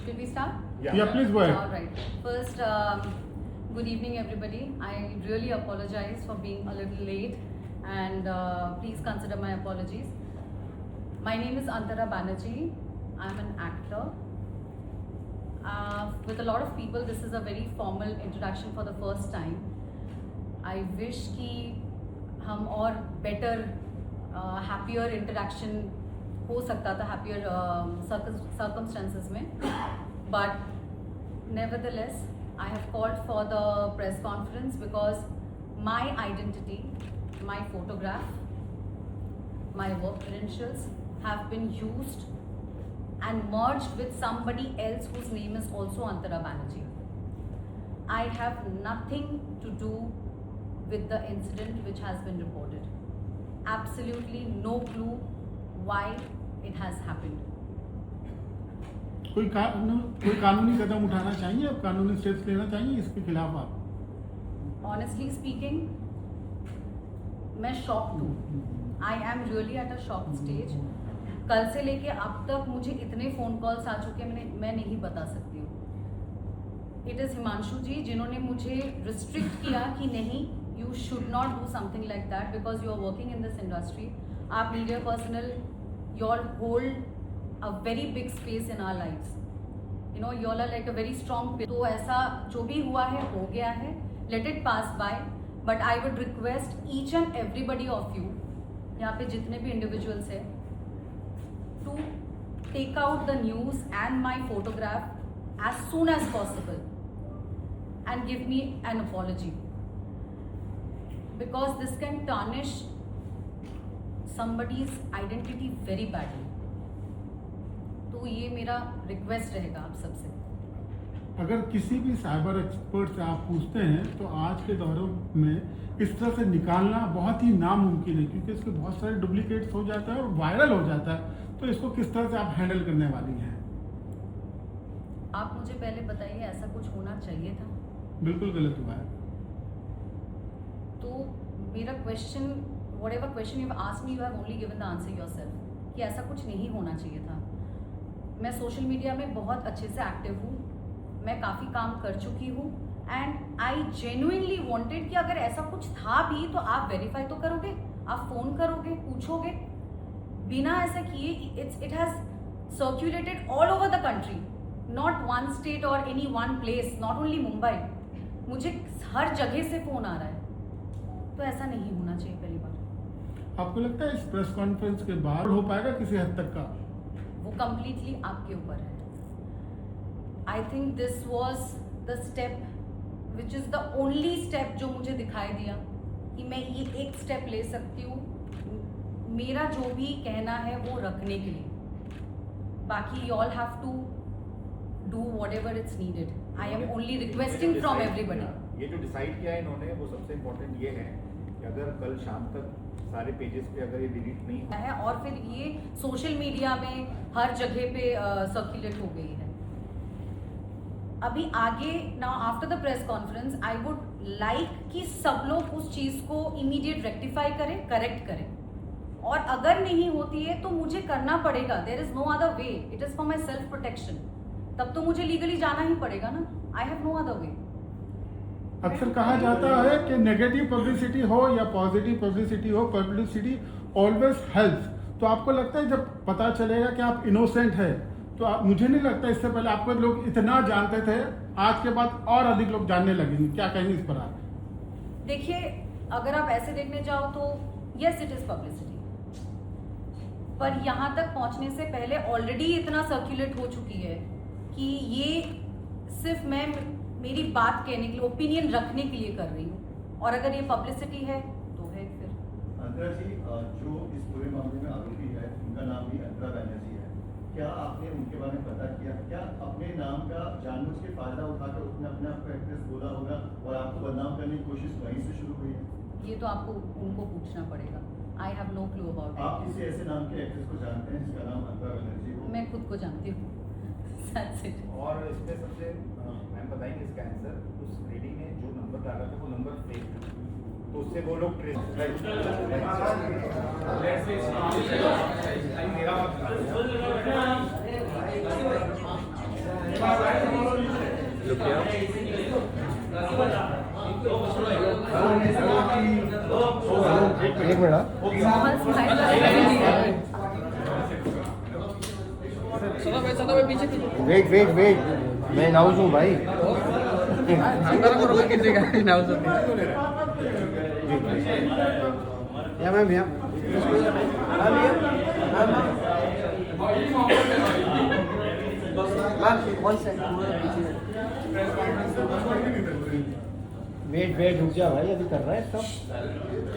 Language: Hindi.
Should we start? Yeah, please go ahead. All right. First, good evening, everybody. I really apologize for being a little late, and please consider my apologies. My name is Antara Banerjee. I'm an actor. With a lot of people, this is a very formal introduction for the first time. I wish कि हम और better, happier interaction हो सकता था, happier circumstances में. But nevertheless, I have called for the press conference because my identity, my photograph, my work credentials have been used and merged with somebody else whose name is also Antara Banerjee. I have nothing to do with the incident which has been reported. Absolutely no clue why it has happened. कोई कानूनी कदम उठाना चाहिए, आप कानूनी स्टेप्स लेना चाहिए इसके खिलाफ आप? Honestly speaking, मैं शॉक्ड हूँ. I am really at a shocked stage. कल से लेके अब तक मुझे इतने फ़ोन कॉल्स आ चुके हैं, मैं नहीं बता सकती हूँ. इट इज़ हिमांशु जी जिन्होंने मुझे रिस्ट्रिक्ट किया कि नहीं, you should not do something like that because you are working in this industry. आप media personal, you all hold a very big space in our lives. You know, you all are like a very strong. तो ऐसा जो भी हुआ है हो गया है, let it pass by. But I would request each and everybody of you, यहाँ पे जितने भी इंडिविजुअल्स हैं, to take out the news and my photograph as soon as possible and give me an apology, because this can tarnish somebody's identity very badly. तो ये मेरा रिक्वेस्ट रहेगा आप सबसे. अगर किसी भी साइबर एक्सपर्ट से आप पूछते हैं तो आज के दौर में इस तरह से निकालना बहुत ही नामुमकिन है, क्योंकि इसके बहुत सारे डुप्लीकेट्स हो जाता है और वायरल हो जाता है. तो इसको किस तरह से आप हैंडल करने वाली हैं? आप मुझे पहले बताइए, ऐसा कुछ होना चाहिए था? बिल्कुल गलत हुआ है. तो मेरा question, whatever question you have asked me, you have only given the answer yourself कि ऐसा कुछ नहीं होना चाहिए था. मैं सोशल मीडिया में बहुत अच्छे से एक्टिव हूँ, मैं काफ़ी काम कर चुकी हूँ, एंड आई जेन्युइनली वांटेड कि अगर ऐसा कुछ था भी तो आप वेरीफाई तो करोगे, आप फ़ोन करोगे, पूछोगे. बिना ऐसा किए it has circulated all over the country, not one state और any one place, not only Mumbai. मुझे हर जगह से फ़ोन आ रहा है. तो ऐसा नहीं होना चाहिए पहली बार. आपको लगता है इस प्रेस कॉन्फ्रेंस के बाद हो पाएगा किसी हद तक का? वो कंप्लीटली आपके ऊपर है. I think this was the step which is the only step जो मुझे दिखाई दिया कि मैं ये एक स्टेप ले सकती हूँ मेरा जो भी कहना है वो रखने के लिए. बाकी you all have to do whatever it's needed. I am only requesting from everybody. ये जो डिसाइड किया है इन्होंने, वो सबसे इम्पोर्टेंट ये है कि अगर कल शाम तक सारे पेजेस पे अगर ये डिलीट नहीं है और फिर ये सोशल मीडिया में हर जगह पे सर्कुलेट हो गई है. अभी आगे now after the press conference I would like कि सब लोग उस चीज़ को इमीडिएट रेक्टिफाई करें, करेक्ट करें. और अगर नहीं होती है तो मुझे करना पड़ेगा. There is no other way. It is for my self protection. तब तो मुझे लीगली जाना ही पड़ेगा ना. I have no other way. अक्सर कहा जाता है कि नेगेटिव पब्लिसिटी हो या पॉजिटिव पब्लिसिटी हो, पब्लिसिटी ऑलवेज हेल्प्स. तो आपको लगता है जब पता चलेगा कि आप इनोसेंट है तो आप, मुझे नहीं लगता इससे पहले आपको लोग इतना जानते थे, आज के बाद और अधिक लोग जानने लगेंगे. क्या कहेंगे इस पर आप? देखिए, अगर आप ऐसे देखने जाओ तो यस इट इज़ पब्लिसिटी, पर यहाँ तक पहुँचने से पहले ऑलरेडी इतना सर्कुलेट हो चुकी है कि ये सिर्फ मैं मेरी बात कहने के लिए, ओपिनियन रखने के लिए कर रही हूँ. और अगर ये पब्लिसिटी है तो है फिर. अंतरा जी, जो इस पूरे मामले में आरोपी है उनका नाम भी अंतरा बैनर्जी है. क्या आपने उनके बारे में पता किया? क्या अपने नाम का जानबूझ के फायदा उठाकर उसने अपने आप को एक्ट्रेस बोला होगा और आपको बदनाम करने की कोशिश वहीं से शुरू हुई है? ये तो आपको उनको पूछना पड़ेगा. I have no clue about आप किसी ऐसे नाम के एक्ट्रेस को जानते हैं जिसका नाम अंतरा बैनर्जी हो? मैं खुद को जानती हूँ. That's it. और इसमें सबसे मैम बताएंगे इसका आंसर. उस लेडी ने जो नंबर डाला था वो नंबर फेक था, तो उससे वो लोग ट्रेस एक minute Mohan smile wait wait wait मैं नाउज हूँ भाई या मैम या वेट वेट रुक जा भाई अभी कर रहा है सब